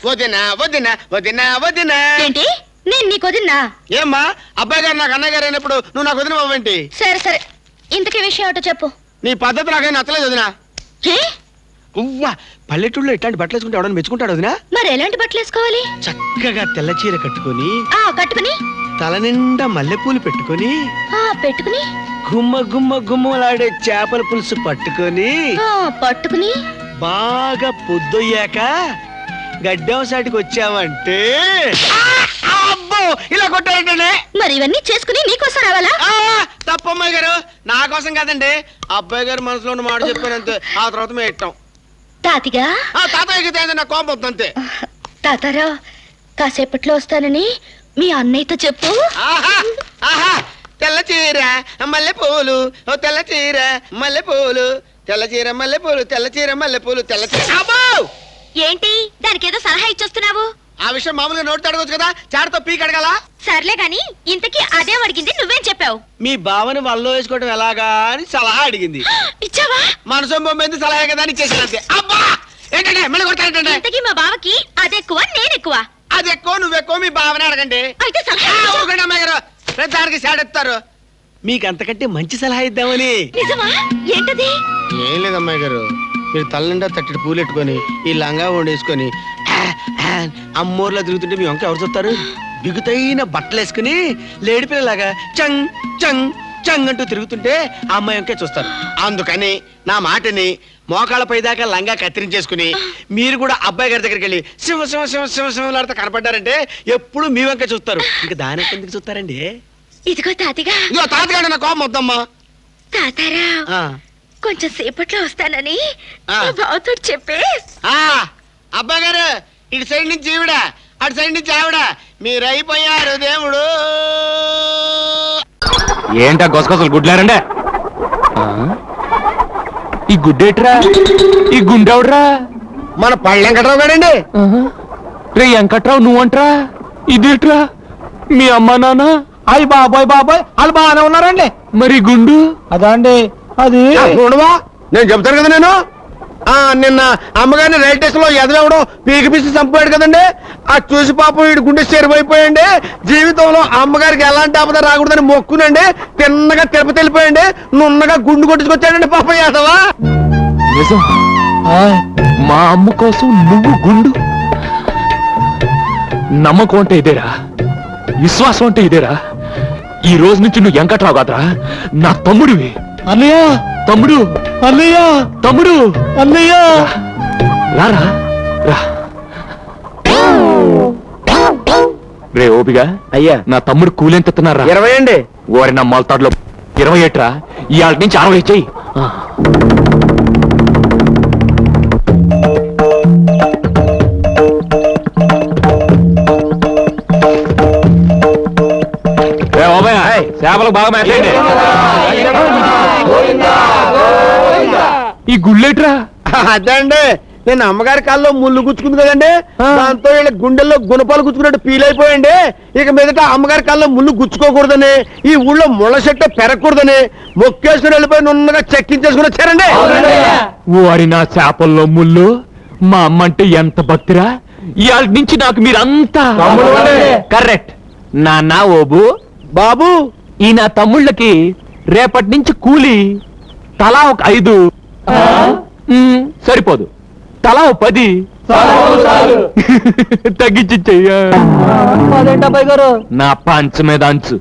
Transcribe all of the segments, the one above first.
వదినా వదినా వదినా వదినా. ఏంటి నేను నీకు వదినా? ఏమ్మా అబ్బాయి గారు నాకు అన్నయ్య గారు అయినప్పుడు నువ్వు నాకు వదిన బాబేంటి? సరే సరే, ఇంతకీ విషయం ఏమిటో చెప్పు. నీ పద్ధతి నాకేం నచ్చలేదు వదినా. ఏ? ఉవ్వా, పల్లెటూళ్ళలో ఇట్లాంటి బట్టలు వేసుకుంటే ఎవడన్నా మెచ్చుకుంటాడు వదినా? మరి ఎలాంటి బట్టలు వేసుకోవాలి? చక్కగా తెల్ల చీర కట్టుకొని కట్టుకుని తల నిండా మల్లెపూలు పెట్టుకొని పెట్టుకుని గుమ్మ గుమ్మ గుమ్మలాడే చేపల పులుసు పట్టుకొని పట్టుకుని బాగా పొద్దొయ్యాక గడ్డం సాటికి వచ్చావంటే అబ్బో ఇలా కొట్టారంటే. మరి ఇవన్నీ చేసుకుని నీకోసం రావాలా? తప్పమ్మాయి గారు, నా కోసం కాదండి, అబ్బాయి గారు మనసులో ఉన్న మాట చెప్పానంతే. ఆ తర్వాత మేము ఇట్టాం. తాతిగా తాతయ్యకి నా కోపం వద్దు అంతే. తాతారా, కాసేపట్లో వస్తానని మీ అన్నయ్యతో చెప్పు. తెల్ల చీర మల్లెపూలు, ఓ తెల్ల చీర మల్లెపూలు, తెల్ల చీర మల్లెపూలు, తెల్ల చీర మల్లెపూలు, తెల్ల చీర. ఏంటి దానికి ఏదో సలహా ఇచ్చొస్తున్నావు? ఆ విషయం మామూలుగా నోటి అడగొచ్చు కదా, చాటతో పీక్ అడగాల. సర్లే గాని ఇంతకీ అదే అడిగింది, నువ్వేం చెప్పావు? మీ బావని వల్లో వేసుకోవడం ఎలాగా అని సలహా అడిగింది. ఇచ్చావా? మనసు బొమ్మింది సలహా కదా అని చేసినంతే. అబ్బా ఏంటంటే మళ్ళీ కొడతానంటే. ఇంతకీ మా బావకి అది ఎక్కువ నేను ఎక్కువ? అది ఎక్కువ నువ్వు ఎక్కువ, మీ బావని అడగండి. అయితే సలహా అమ్మాయి గారు ప్రతిదానికి సాడెత్తారు. మీకు అంతకంటే మంచి సలహా ఇద్దామని. నిజమా? ఏంటది? ఏం లేదు అమ్మాయి గారు, మీరు తల నిండా తట్టడి పూలెట్టుకొని ఈ లంగా వండేసుకొని అమ్మోర్లా తిరుగుతుంటే మీ వంక ఎవరు చూస్తారు? బిగుతైన బట్టలు వేసుకుని లేడి పిల్లలాగా చంగ్ చంగ్ చంగ్ అంటూ తిరుగుతుంటే ఆ అమ్మాయి వంకే చూస్తారు. అందుకని నా మాటని మోకాళ్ళపై దాకా లంగా కత్తిరించేసుకుని మీరు కూడా అబ్బాయి గారి దగ్గరికి వెళ్ళి సింహ సింహ సింహ సింహ సింహలాడితే కనపడ్డారంటే ఎప్పుడు మీ వంక చూస్తారు. ఇంకా దాని ఎందుకు చూస్తారండి? ఇదిగో తాతిగా. ఇదిగో తాతగాడు నా కోపం వద్దమ్మా. తాతారా, కొంచెం సేపట్లో వస్తానని బావతో చెప్పే. అబ్బాయి గారు, ఇటు సైడ్ నుంచి ఈవిడ, అటు సైడ్ నుంచి ఆవిడ, మీరు అయిపోయారు దేవుడు. ఏంటా గొసగొసలు గుడ్లారండే? ఈ గుడ్డేట్రా? ఈ గుండెవడ్రా? మన పళ్ళెం వెంకట్రావు గారండి. రే వెంకట్రావు నువ్వంట్రా? ఇదేట్రా? మీ అమ్మా నాన్న? అయ్యి బాబాయ్ బాబాయ్ వాళ్ళు బాగానే ఉన్నారండి. మరి గుండు? అదా అండి, అది చూడవా, నేను చెప్తాను కదా. నేను నిన్న అమ్మగారిని రైల్ స్టేషన్ లో ఎదవడం పీకి పిసి చంపాడు కదండి. అది చూసి పాపం వీడి గుండె చెరిపోయిపోయండి. జీవితంలో అమ్మగారికి ఎలాంటి ఆపద రాకూడదని మొక్కునండి. తిన్నగా తిరుపతి వెళ్ళిపోయండి. నున్నగా గుండు కొట్టించుకొచ్చాడండి పాపం యాదవా. నిజం? మా అమ్మ కోసం నువ్వు గుండు? నమ్మకం అంటే ఇదేరా, విశ్వాసం అంటే ఇదేరా. ఈ రోజు నుంచి నువ్వు వెంకట్రావు కాదురా, నా తమ్ముడివి. అన్నయ్య, తమ్ముడు, అన్నయ్య, తమ్ముడు, అన్నయ్య. రారా రా. రే ఓపిగా అయ్యా, నా తమ్ముడు కూలెంతున్నారా? 20 అండి. ఓరి నా మొలతాడులో 20 ఏట్రా, ఇవాళ నుంచి 60 చెయ్యి. చేపలకు బాగా మేతండి. ఈ గుళ్ళేట్రా? అదండి, నేను అమ్మగారి కాల్లో ముళ్ళు గుచ్చుకుంది కదండి, దాంతో వీళ్ళ గుండెల్లో గుణపాలు గుచ్చుకున్నట్టు ఫీల్ అయిపోయండి. ఇక మీదట అమ్మగారి కాల్లో ముళ్ళు గుచ్చుకోకూడదని, ఈ ఊళ్ళో ముళ్ళ చెట్టు పెరగకూడదని మొక్కేసుకుని వెళ్ళిపోయి నున్నగా చెక్కించేసుకుని వచ్చారండి. ఓరి నా చేపల్లో ముళ్ళు, మా అమ్మ అంటే ఎంత భక్తిరా. ఇవాళ నుంచి నాకు మీరంతా కరెక్ట్. నాన్న ఓబు బాబు, ఈ నా తమ్ముళ్ళకి రేపటి నుంచి కూలి తలా ఒక 5 సరిపోదు, తలా ఒక 10 తగ్గించి చెయ్యా. నా పంచ మీద అంచు,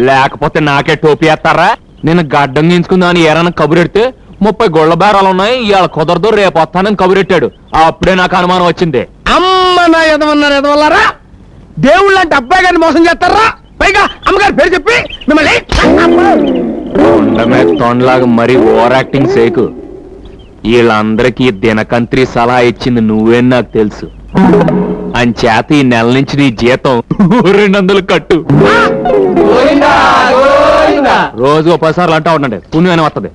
లేకపోతే నాకే టోపీ వేస్తారా? నేను గడ్డం గీంచుకుందామని ఏరన్నా కబురెడితే 30 గొళ్ళ బేరాలు ఉన్నాయి, ఇవాళ కుదరదు రేపు వస్తానని కబురెట్టాడు. అప్పుడే నాకు అనుమానం వచ్చింది. అమ్మ నా ఎదవన్నారు ఎదవల్లారా, దేవుళ్ళు అంటే అబ్బాయి గారిని మోసం చేస్తారా? పైగా అమ్మగారి పేరు చెప్పి మిమ్మల్ని తొండలాగా మరీ ఓవర్ యాక్టింగ్ సేకు. వీళ్ళందరికీ దినకంత్రి సలహా ఇచ్చింది నువ్వే నాకు తెలుసు. అంచేత ఈ నెల నుంచి నీ జీతం 200 కట్టు. రోజు 10 సార్లు అంటా ఉండండి, పుణ్యమైన వస్తుంది.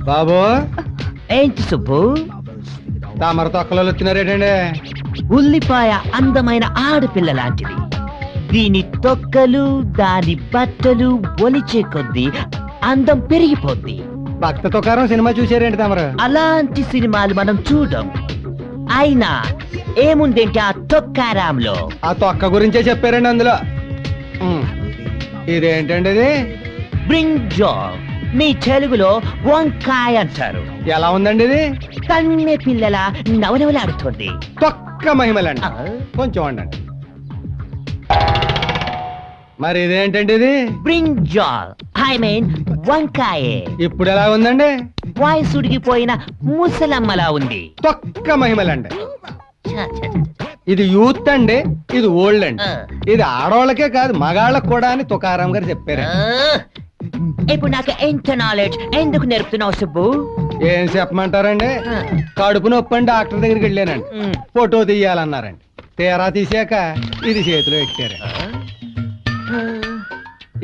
బాబు, ఏంటి సుబ్బు? తామర తొక్కలో వచ్చినారేటండి? ఉల్లిపాయ అందమైన ఆడపిల్ల లాంటిది. దీని తొక్కలు దాని బట్టలు ఒలిచే కొద్దీ అందం పెరిగిపోద్ది. భక్త తుకారం సినిమా చూసారేంటి తమరు? అలాంటి సినిమాలు మనం చూడం. అయినా ఏముందేంటి ఆ తొక్కారాంలో? ఆ తొక్క గురించే చెప్పారండి అందులో. ఇదేంటండి ఇది? బ్రింజాల్, మీ తెలుగులో వంకాయ అంటారు. ఎలా ఉందండి ఇది? కన్నె పిల్లల నవనవలాడుతుంది. తొక్క మహిమలండి. ఆ, కొంచెం వండండి. మరి ఇదేంటండి ఇది? బ్రింజాల్, ఐ మీన్ వంకాయే. ఇప్పుడు ఎలా ఉందండి? వాయిస్ ఉడిగిపోయిన ముసలమ్మలా ఉంది. తొక్క మహిమలండి. ఛ, ఛ, ఛ, ఛ. ఇది యూత్ అండి, ఇది ఓల్డ్ అండి. ఆ. ఇది ఆడవాళ్ళకే కాదు మగాళ్ళకి కూడా అని తుకారాం గారు చెప్పారు. ఆ, ఇప్పుడు నాకు ఎంత నాలెడ్జ్ ఎందుకు నేర్పుతున్నావు సుబ్బు? ఏం చెప్పమంటారండి? ఆ. కడుపు నొప్పి అని డాక్టర్ దగ్గరికి వెళ్ళానండి. ఉమ్. ఫోటో తీయాలన్నారండి. తీరా తీసాక ఇది చేతిలో ఎక్కారు.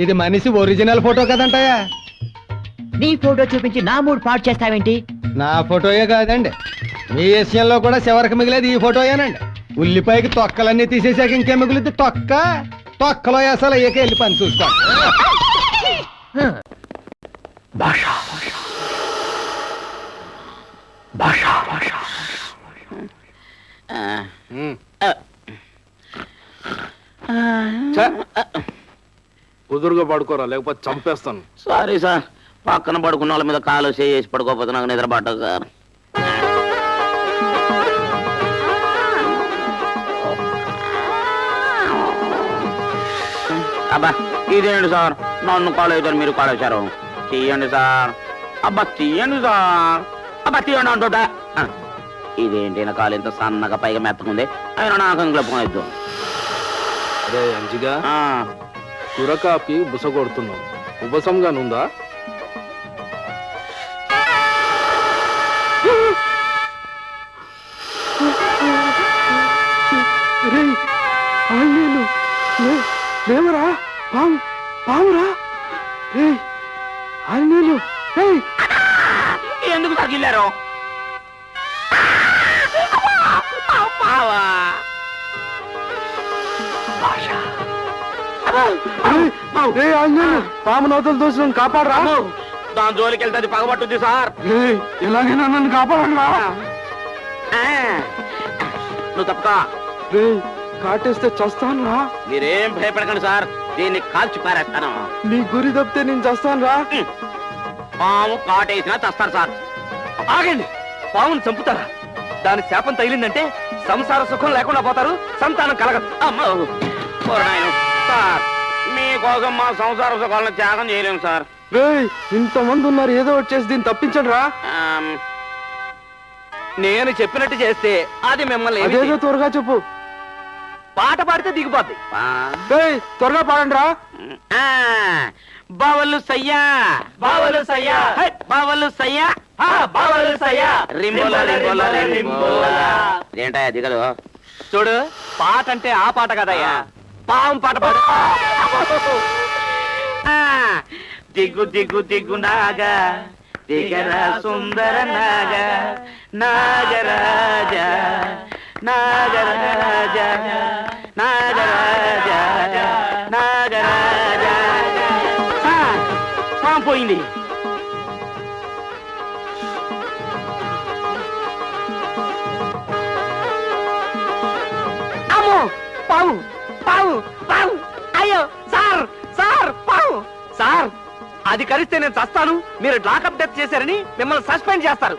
ఇది మనిషి ఒరిజినల్ ఫోటో కదంటాయా? నీ ఫోటో చూపించి నా మూడు పాటు చేస్తావేంటి? నా ఫోటోయే కాదండి, మీ విషయంలో కూడా చివరికి మిగిలేదు ఈ ఫోటోయేనండి. ఉల్లిపాయకి తొక్కలన్నీ తీసేసాక ఇంకేం మిగులుద్ది? తొక్క. తొక్కలో అసలు ఏకే వెళ్ళి పని చూసుకోండి. కుదురుగా పడుకోరా లేకపోతే చంపేస్తాను. సారీ సార్, పక్కన పడుకున్న వాళ్ళ మీద కాలు చేసి పడుకోకపోతే నాకు నిద్ర పట్టదు సార్. అబ్బా ఇదేంటి సార్, నన్ను కాలేజీని మీరు కాలేశారు. తీయండి సార్, అబ్బా తీయండి సార్, అబ్బా తీయండి అంటుంటా. ఇదేంటి నా కాలు ఇంత సన్నగా పైగా మెత్తకుంది, అయినా నాకు ఇంట్లో పోయొద్దు. అరే అంజిగా, కురకాపి బుస కొడుతున్నావు, ఉపశంగా నుందా? లేవరా, పావురా, ఎందుకు తగిలారు? పాము నవతలు దోషం కాపాడరా. దాని జోలికి వెళ్తే పగబట్టుద్ది సార్. ఎలాగైనా నన్ను కాపాడరా. నువ్వు తప్పక కాటేస్తే చస్తాను రా. మీరేం భయపడకండి సార్, దీన్ని కాల్చి పారేస్తాను. నీ గురి తప్పితే నేను చస్తాను రా. పాము కాటేసినా చస్తారు సార్. ఆగండి, పావును చంపుతారా? దాని శాపం తగిలిందంటే సంసార సుఖం లేకుండా పోతారు, సంతానం కలగదు. అమ్మో నాయన సార్, మీకోసం మా సంసార సుఖాలను త్యాగం చేయలేము సార్. ఇంతమంది ఉన్నారు, ఏదో ఒకటి చేసి దీన్ని తప్పించండి రా. నేను చెప్పినట్టు చేస్తే అది మిమ్మల్ని ఏమీ అదేదో చేయదు. త్వరగా చెప్పు. పాట పాడితే దిగిపోద్ది. త్వరగా పాడండి రా. బావలు సయ్యా, బావలు సయ్యా, హై, బావలు సయ్యా, బావలు సయ్యా, రింబోలా రింబోలా రింబోలా. ఏంటా దిగదు? చూడు, పాట అంటే ఆ పాట కదయ్యా, పాము పాట పాడు. దిగ్గు దిగ్గు దిగ్గు నాగా, దిగరా సుందర నాగా, నాగరాజ నాగరాజ నాగరాజ నాగరాజ. పాము పోయింది. అమ్మో, పాము పాము పాము, అయ్యో సార్ సార్, పాము సార్. అది కలిస్తే నేను చస్తాను, మీరు లాకప్ డెత్ చేశారని మిమ్మల్ని సస్పెండ్ చేస్తారు.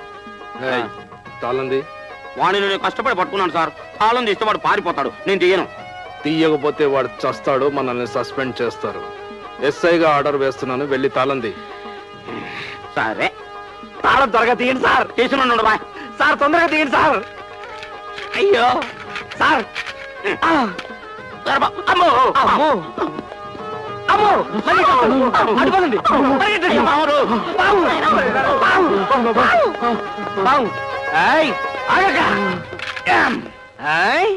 తాళంది వాడిని నేను కష్టపడి పట్టుకున్నాను సార్, తాళం తీస్తే వాడు పారిపోతాడు, నేను తీయను. తీయకపోతే వాడు చస్తాడు, మనల్ని సస్పెండ్ చేస్తారు. ఎస్ఐగా ఆర్డర్ వేస్తున్నాను, వెళ్ళి తాళంది. సరే తాళం త్వరగా తీయండి సార్. తీసుకున్నాను బాయ్. సార్ తొందరగా తీయండి సార్. అయ్యో సార్. అమ్మో అమ్మో అమ్మో, మళ్ళీ అటు పదండి. పరిగెత్తండి. పావురు. పాము, పాము, పాము, పాము. ఏయ్, ఆగక. ఏయ్,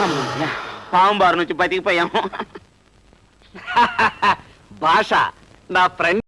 అమ్మయ్య, పాము బారు నుంచి బతికిపోయాము. భాష నా ఫ్రెండ్.